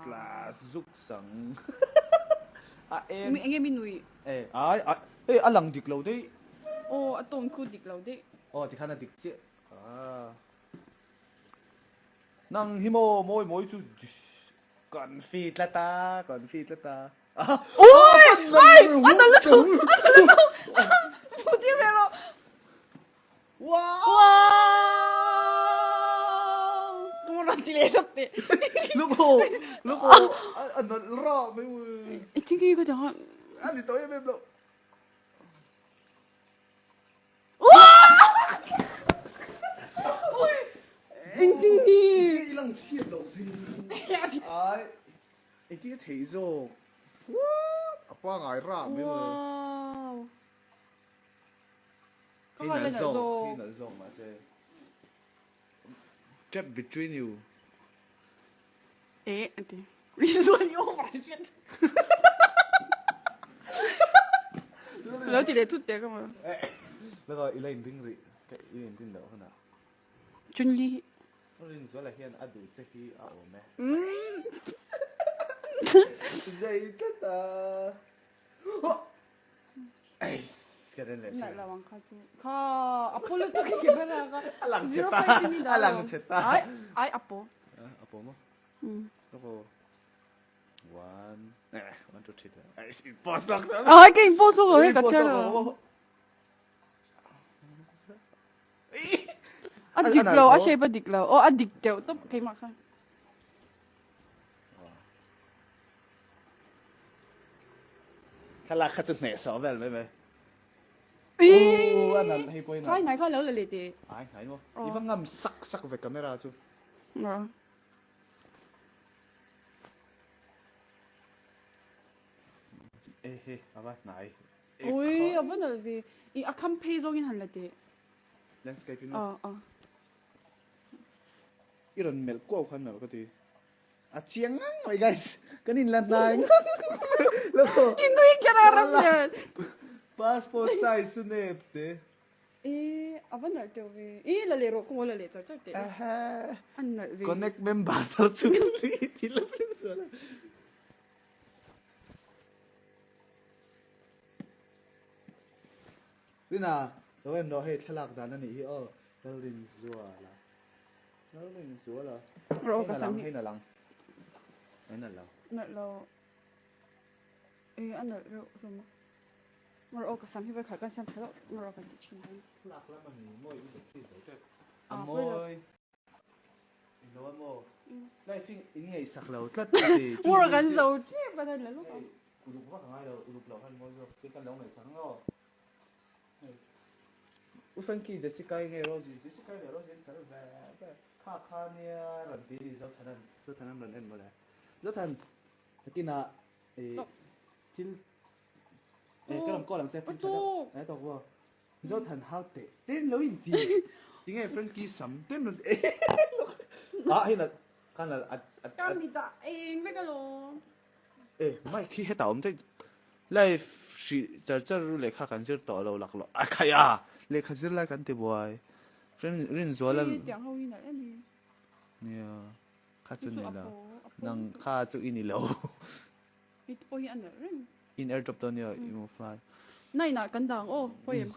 กลาสุกสังเอ็ม anh em mình nuôi อลังดิกเราได้ ô tôm khu địch lâu đấy อ๋อที่ข้านาดิกเจ้นั่งหิโมโมยโมยจูก่อนฟีดละตาôi anh ta lướt xuống một tiếng về rồi ว้าว wow como lo tiraste ลูกโหอันนั้นรอบไม่มือ 이게 이거 저 อันนี้ตัวยังไม่เปล่า 징징이 อีหลังเชียบเราทีไอ้ที่เทโซว้าวป้าไงราบไม่มือ 와우 พี่น่าส่งมาเซ่ Step between you 에 안돼 리소니 오버샷 너 뒤에 투대 그러면 แล้วก็อีเลนดิ้งริอีเลนดิ้งเดี๋ยวขนาด จุนลี่ เรื่องส่วนอะไรเฮียนอดูจะฮีเอาไหม ใจก็ตาไอ้กันนั่นแหละ ไหน สิ ระวังค่ะจูค่ะอัปโปลูกตัวกี่เป็นอะไรก็ อลังเชตาอลังเชตาไออัปโปอัปโปมั้งอัปโปone 1 2 3ไอ้สิบอสล็อกอ๋อเก่งโปสูงเลยกับเชลอดิกเราใช่ปะดิกเราอ๋ออดิกเดียวต้องเก่งมากค่ะขลักขจัดเหน่สอบแบบไหมอีอันนั้นให้ป่วยหน่อย ข้าไหนข้าแล้วเลยดิไอ้ไหนมั้งอีฟังงามสักเวกกาเมราจูเฮ้เอาไปไหนอุ้ยเอาไปไหนดิอีอาคัมเพย์โซกินหันเลยดิ landscaping อ๋ออีรอนเมลกว่าขันเมลก็ดีอ่ะเชียงงั้งไอ้ guys ก็นี่แลนด์ไลน์แล้วก็ อินโดนีเซียอะไรเนี่ย passport size สุดเนบเด้เอาไปไหนเดี๋ยวอีละเลยรู้กูละเลยจ้ะจ้ะเดี๋ยวอันไหน connect member ตัวจุดที่เราเพิ่งสอนนี่นะเราเห็นเราให้ทลักดานนั่นนี่เราเรียนซัวละเราเรียนซัวละเราก็สั่งให้น่าลังให้น่าลังนั่นเราอันนั้นเรารู้มั้ยเราก็สั่งให้ไปขายกันสั่งแล้วเราก็ติดชิ้นนั้นทลักแล้วมันมวยอีกที่สุดจะมวยเราว่าโมได้ฟิ้งอินไงสักเราตัดที่เรากันเราเจ็บไปได้แล้วลูกอุดุว่าทำไมเราอุดุเราหันมวยเราเป็นกันแล้วไหนสังเราFrankie เจสสิก้าไงโรซี่เจสสิก้าเนี่ยโรซี่ทำแบบข้าเนี่ยรันดีเจ้าท่านรันเอ็นมาเลยเจ้าท่านตะกี้น่ะที่ก็ลองก็หลังจากที่ตัวว่าเจ้าท่าน how เต้นแล้วอินดีจริงไง Frankie ซ้ำเต้นมันให้น่ะกันน่ะการมีตาไม่กันหรอไม่คิดให้ต่อมันจะไล่จะรู้เลยข้ากันจะต่อเราหลักหรอใครเลยข้าจะไล่กันที่บ่อยเรื่องส่วนแล้วเนี่ยข้าจุนี่แล้วนั่งข้าจุอินี่แล้วอินแอร์ดรอปตัวเนี่ยอีโมฟายนั่นน่ะกันดังโอ้พ่อเอ็ม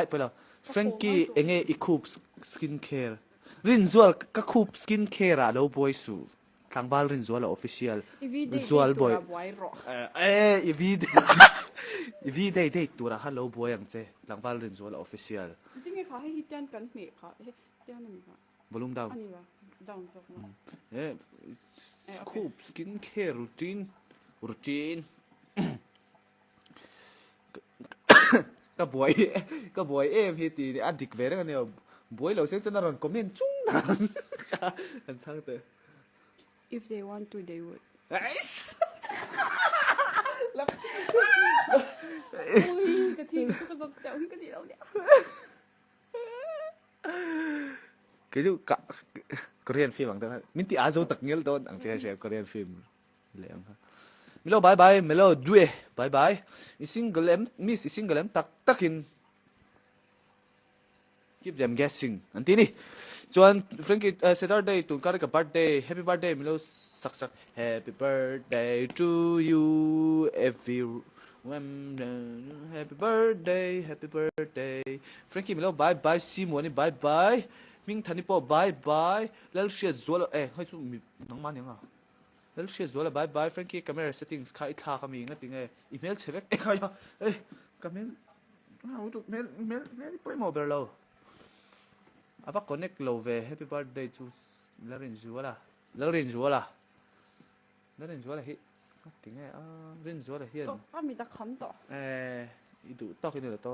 ไปแล้ว Frankie เอ็งอีคูปสกินแคร์เรื่องส่วนก็คูปสกินแคร์อะเราบ่อยสุดทางบ้านเรื่องส่วนเรา official ส่วนบ่อยอีวีได้ตัวละฮัลโหลบ่อยอย่างเจ้ทางบ้านเรื่องส่วนเรา official จริงไงคะให้ฮิตยันกันเมฆค่ะเจ้าหนึ่งค่ะ volume down อันนี้วะ down จบมาคูปสกินแคร์รูทีนก็บ่อยพี่ตีอันดิกเวรกันเนี่ยบ่อยเราเสียงจะน่ารักคอมเมนต์จุ้งนันกันทั้งเตอ if they want to they would แล้วกะทิก็สดเดี๋ยวกะทิเราเนี่ยคือก็Korean film ต่างๆมินที่อาโซตักเงี้ยตอนอังเจ้าKorean film เลยอ่ะมิโลบายบายมิโลด้วยบายบายอีซิงเกิลเอ็มมิสอีซิงเกิลเอ็มตักอิน keep them guessing อันที่นี่จวน Frankie Saturday ตุนการ์กับ birthday happy birthday มิโลสัก happy birthday to you everyone happy birthday Frankie มิโลบายบายซีมัวนี่บายบายมิงทันนี่ปอบายบายแล้วเชียร์จัวแล้วให้ช่วยมีน้องมันยังแล้วเชียร์จัวแล้วบายบาย Frankie camera settings ข้าอีท่าข้ามีงั้นติงอีเมลเช็คใครคอมเมนต์ดูเมลไปโมเบอร์เราapa connect love happy birthday to larin juala hi ting rin juala hian to pa mi ta kham to idu to ki ne to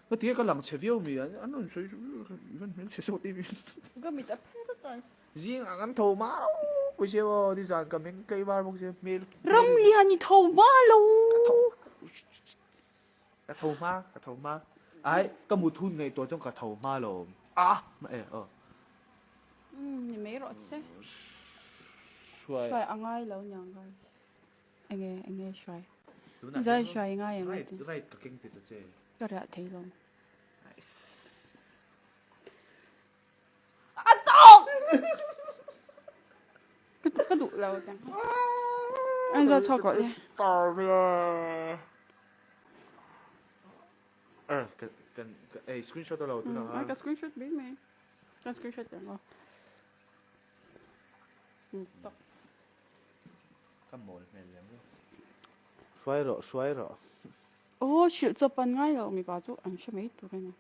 ko ti ka lang chevio mi an non soi even men se so ti ga mi ta phe ta riêng an thầu má ko che bo đi dàn ka men kai bar bo che mel ram lian ni thầu ma lo ka thầu ma ai có một thun nàyตัวtrong cả thầu ma lồm mẹนี่ไม่รอดใช่ช่วยอังไงแล้วยังไงช่วย Zai shai nga yang right ati. right ka king ti to che Kara thailong. nice Atong! Cái đủ lâu chẳng. Anh ra cho gọi đi. tao bia cái screenshot đâu tu nào Ai cái screenshot biết mày. Cái screenshot chẳng không? Tóc. cầm mồi này liền xoay rồi Ô, shit cho pan ngay rồi, mình bảo chú anh sẽ mấy tụi này.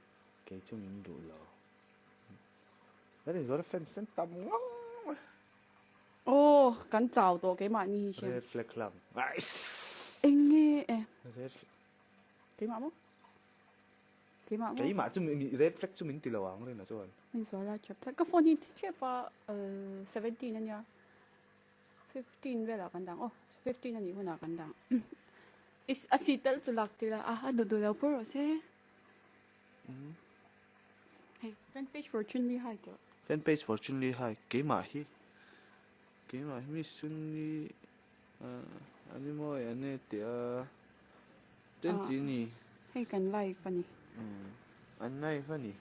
cái chung mình đủ rồi cái này rồi fan fan tầm ngon Ô, cắn chào tổ cái mạng như thế. red flag làm nice Anh nghe, red cái mạng không? cái mà chúng mình red flag chúng mình tì lầu ang lên là cho anh Mình nói là chụp cái phone thì chụp ba 17 này nhá. 15 về là cắn đằng. Ô, 15 này hồi nào cắn đằng. Is asital tu lak tila ano do daw pero se. Hey, fan page fortunately high ko. fan page fortunately high cái mà hi mi sunni anh mo anh ấy tia tên gì nhỉ Hey kan like funny. anh này phải nhỉ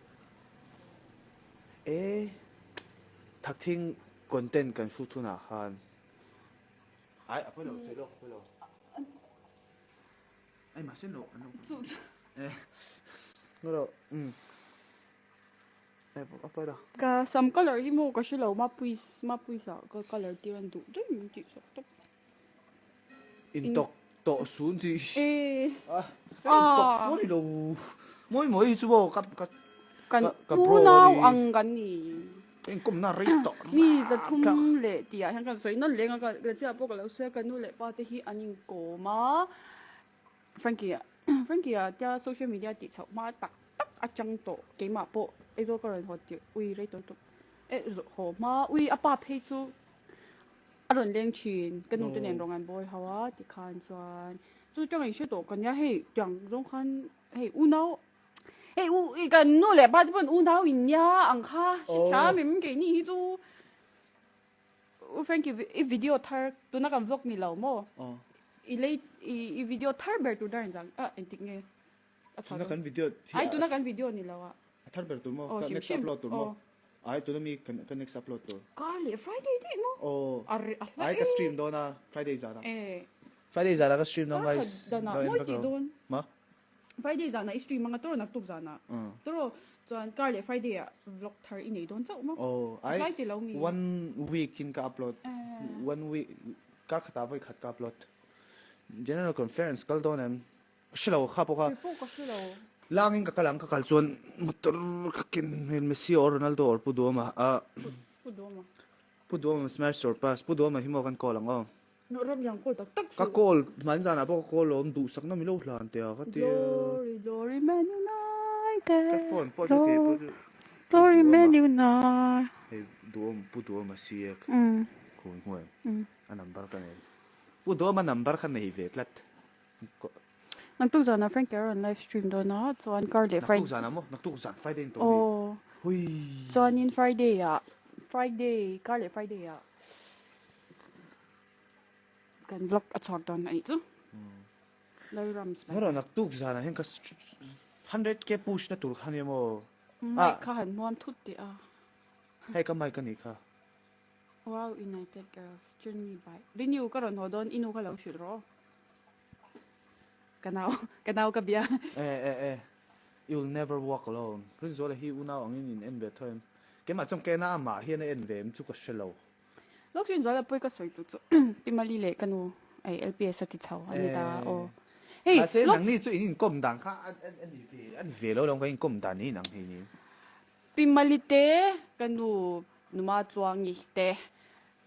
ê thắc thinh content kan shoot tu na khan ai apa lo se lo ai mà xin lỗi anh nó đâu ai apa đó Ka some color hi mo ka shilo mapui sa ka color tiran du. Dai mi ti sa top. in to sun gì Eh. to moi lo moi chú bộ cặp Kan ka punaw pro ang gani. anh cũng na rít to Mi za thum le ti a hang kan soi non le nga ka cha po ka lo se ka nu le pa te hi aning ko ma. Frankie tia social media ti chau ma tak achang to ke ma po e zo ka ran hot ti ui rei to e zo ho ma ui apa phei chu aron leng chin kan nu te nen rong an boy hawa ti khan chuan chu chang ai she to kan ya hei chang zong khan hei u nau hei u i kan nu le ba pon u nau in ya ang kha shi cha mi ke ni hi chu Frankie video thar tu na kan vlog ni lo mo i video thar ber tu dar jang entik nge na kan video ai tu na kan video ni lawa thar ber tu mo kan next upload tu mo ai tu na mi kan next upload tu kali Friday di mo ai ka stream do na Friday zara eh Friday zara ka stream do guys dana mo ti don ma Friday zana stream mga toro naktuk zana toro chuan kali Friday vlog thar inei don chau mo ai Friday lo mi 1 week in ka upload 1 week ka khata voi khat ka upload general conference kal don em shilo kha po ka po ka shilo langin ka kalang ka kalchuan motor ka kin Messi or Ronaldo or pudoma pudoma smash or pass pudoma himo kan ko lang no ram yang ko tak ka call man sana po call om du sak na mi lo hlan te ka ti glory man united ka phone po ke glory man united hey pudoma siek ko ngwe number ka ne pudoma number ka nei vetlat naktuk zana Frank Aaron live stream do na chuan Carly Friday naktuk zana mo naktuk zan Friday to hui chuan in Friday Carly Friday kan vlog a chok don ani chu lai rams Pero naktuk zana hen ka 100k push na tur khan mo mai kha han muam thut ti a hay ka mai ka ni ka wow United girls journey by renew ka ron hodon inu ka lo shil ro kanao ka bia you'll never walk alone rin zo la hi unaw ang in en ve thoim ke ma chong ke na ma hian en ve chu ka shelo lok sin zo la poi ka soi tu chu pimali le kanu ai LPS ati chau ani da o hey se nang ni chu in kom dang kha an ve lo long ka in kom dan ni nang hi ni pimali te kanu numa chuang ni te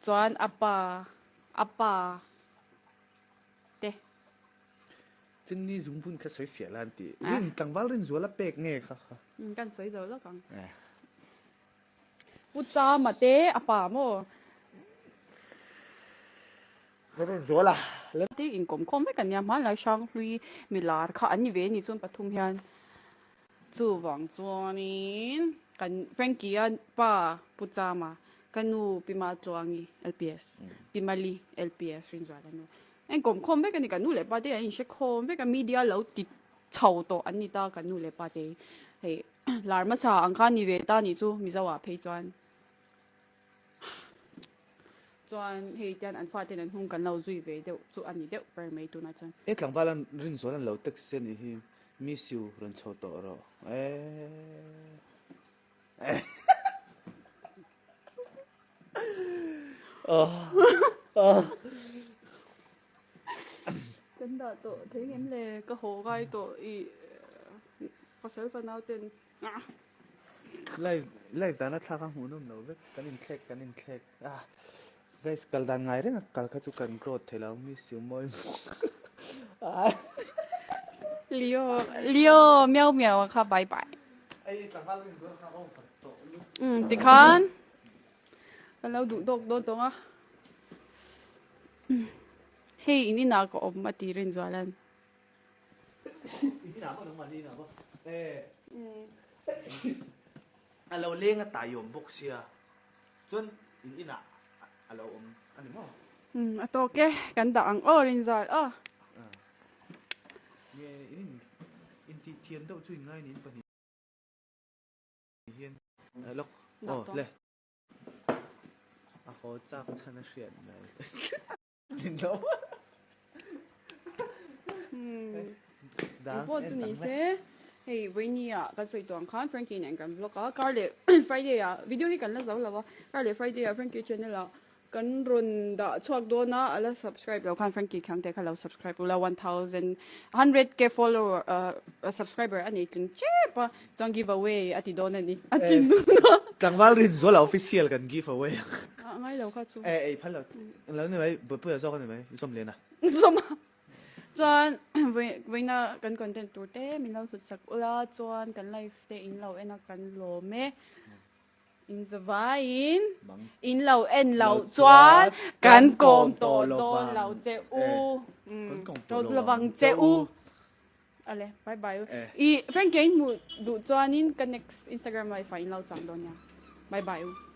chuan apa te chin ni zum bun kha soi fia lan ti rin tang wal rin zo la pek nge kha kan soi zo lo kang pu cha ma te apa mo rin zo la ti in kom kom me kan ya ma lai shang hlui milar kha ani ve ni chun pathum hian chu wang chuanin kan Frankie an pa pu cha ma kanu pima chuangi LPS pimali LPS rin zo la no anh cũng không biết cái này cái nu lệ ba đấy anh sẽ không biết cái media lâu tịt chầu to anh ta cái nu lệ ba đấy hey làm mà sao anh khăn như vậy ta như chú mi sao à phải chọn chọn hey chọn anh phát tiền anh không cần lâu duy về đâu chú anh như đâu phải mấy tu na chọn ít lần vào lần rin số lần lâu tức sen thì mi siêu lần chầu to rồi cái đó tổ thấy em lệ cái hồ gai tổ ý có sợi phần nào tên lại ta nó thắc hàng hùn nôm nấu cái nên kẹt guys kal dan ngai reng kal kha chu kan growth thela mi siêu moi Leo miao miao kha bye bye ai tang hal rin zo kha ong phat to thì khan cái lâu đủ độc đôn tông á hey ini na ko om mati rin zalan ini na ko nang mali na ko alo lenga tayom boxia chon ini na alo ani mo ato ke kan da ang orange zal ye in ti thian deuh chu ngai nin pani hian lok le a ho chak chana hriat nai din lo da po chu ni se hey vini ya kan soi tong khan Frankie nen kan vlog a karle Friday ya video hi kan la zo lawa karle Friday ya Frankie channel a kan run da chuak do na ala subscribe lo khan Frankie khang te khala subscribe la 1100k follower subscriber ani tin chepa chang giveaway ati do na ni ati tangwal rin zo la official kan giveaway ngai lo kha chu phalo lo ni mai bu ya zo kan mai som le na soma chuan na kan content tur te min lo hut sak ula chuan kan live te in lo ena kan lo me in zavain in lo en lo chuan kan kom to don lo che u to lawang che u ale bye bye i Frankie mu du chuan in kan next Instagram live in lo chang don ya bye bye